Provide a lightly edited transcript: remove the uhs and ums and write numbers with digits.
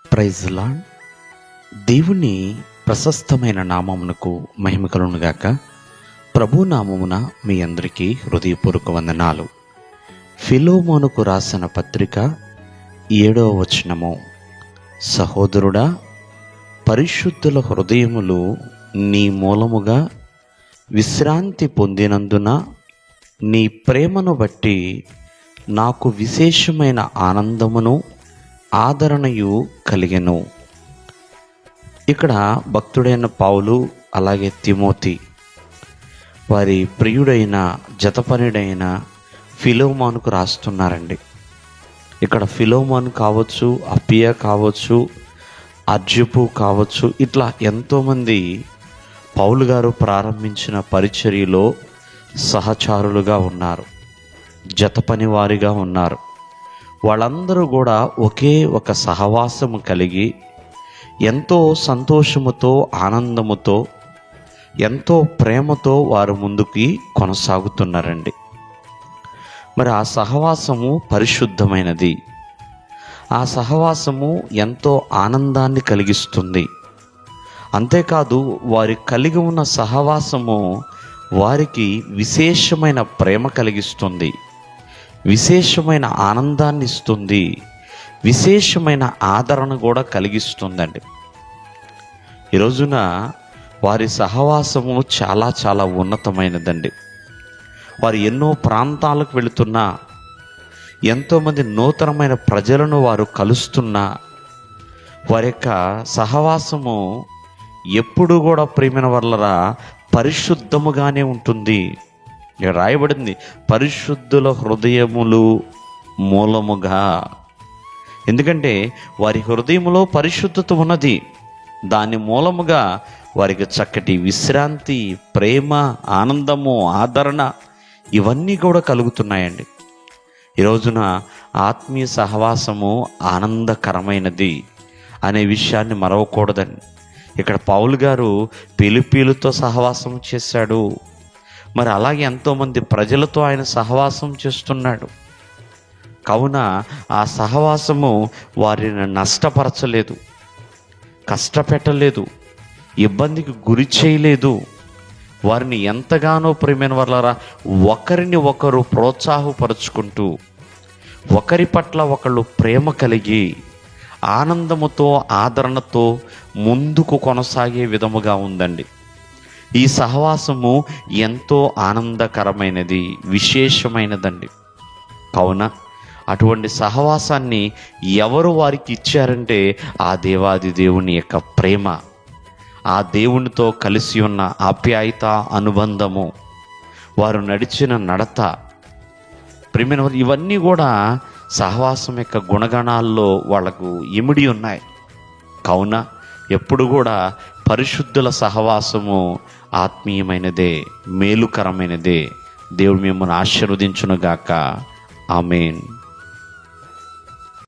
Praise lord. దేవుని ప్రశస్తమైన నామమునకు మహిమ కలుగునుగాక. ప్రభు నామమున మీ అందరికీ హృదయపూర్వక వందనాలు. ఫిలోమోనుకు రాసిన పత్రిక 7వ వచనము. సహోదరుడా, పరిశుద్ధుల హృదయములు నీ మూలముగా విశ్రాంతి పొందినందున నీ ప్రేమను బట్టి నాకు విశేషమైన ఆనందమును ఆదరణయు కలిగెను. ఇక్కడ భక్తుడైన పౌలు అలాగే తిమోతి వారి ప్రియుడైన జతపనుడైన ఫిలోమోనుకు రాస్తున్నారండి. ఇక్కడ ఫిలోమోన్ కావచ్చు, అప్పియా కావచ్చు, అర్జుపు కావచ్చు, ఇట్లా ఎంతోమంది పౌలు గారు ప్రారంభించిన పరిచర్యలో సహచారులుగా ఉన్నారు, జతపని వారిగా ఉన్నారు. వాళ్ళందరూ కూడా ఒకే ఒక సహవాసము కలిగి ఎంతో సంతోషముతో, ఆనందముతో, ఎంతో ప్రేమతో వారు ముందుకి కొనసాగుతున్నారండి. మరి ఆ సహవాసము పరిశుద్ధమైనది. ఆ సహవాసము ఎంతో ఆనందాన్ని కలిగిస్తుంది. అంతేకాదు, వారి కలిగి ఉన్న సహవాసము వారికి విశేషమైన ప్రేమ కలిగిస్తుంది, విశేషమైన ఆనందాన్ని ఇస్తుంది, విశేషమైన ఆదరణ కూడా కలిగిస్తుందండి. ఈ రోజున వారి సహవాసము చాలా చాలా ఉన్నతమైనదండి. వారు ఎన్నో ప్రాంతాలకు వెళుతున్నా, ఎంతోమంది నూతనమైన ప్రజలను వారు కలుస్తున్నా, వారి యొక్క సహవాసము ఎప్పుడు కూడా ప్రియమైన వాళ్ళరా పరిశుద్ధముగానే ఉంటుంది. రాయబడింది, పరిశుద్ధుల హృదయములు మూలముగా. ఎందుకంటే వారి హృదయములో పరిశుద్ధత ఉన్నది. దాని మూలముగా వారికి చక్కటి విశ్రాంతి, ప్రేమ, ఆనందము, ఆదరణ ఇవన్నీ కూడా కలుగుతున్నాయండి. ఈ రోజున ఆత్మీయ సహవాసము ఆనందకరమైనది అనే విషయాన్ని మరవకూడదండి. ఇక్కడ పౌలు గారు ఫిలిప్పీలతో సహవాసం చేశాడు. మరి అలాగే ఎంతోమంది ప్రజలతో ఆయన సహవాసం చేస్తున్నాడు. కావున ఆ సహవాసము వారిని నష్టపరచలేదు, కష్టపెట్టలేదు, ఇబ్బందికి గురి చేయలేదు. వారిని ఎంతగానో ప్రియమైన వాళ్ళరా ఒకరిని ఒకరు ప్రోత్సాహపరుచుకుంటూ, ఒకరి పట్ల ఒకళ్ళు ప్రేమ కలిగి, ఆనందముతో, ఆదరణతో ముందుకు కొనసాగే విధముగా ఉందండి. ఈ సహవాసము ఎంతో ఆనందకరమైనది, విశేషమైనదండి. కావున అటువంటి సహవాసాన్ని ఎవరు వారికి ఇచ్చారంటే ఆ దేవాది దేవుని యొక్క ప్రేమ, ఆ దేవునితో కలిసి ఉన్న ఆప్యాయత, అనుబంధము, వారు నడిచిన నడత, ప్రేమ, ఇవన్నీ కూడా సహవాసం యొక్క గుణగణాల్లో వాళ్లకు ఇమిడి ఉన్నాయి. కావున ఎప్పుడు కూడా పరిశుద్ధుల సహవాసము ఆత్మీయమైనదే, మేలుకరమైనదే. దేవుడు మిమ్మల్ని ఆశీర్వదించునుగాక. ఆమేన్.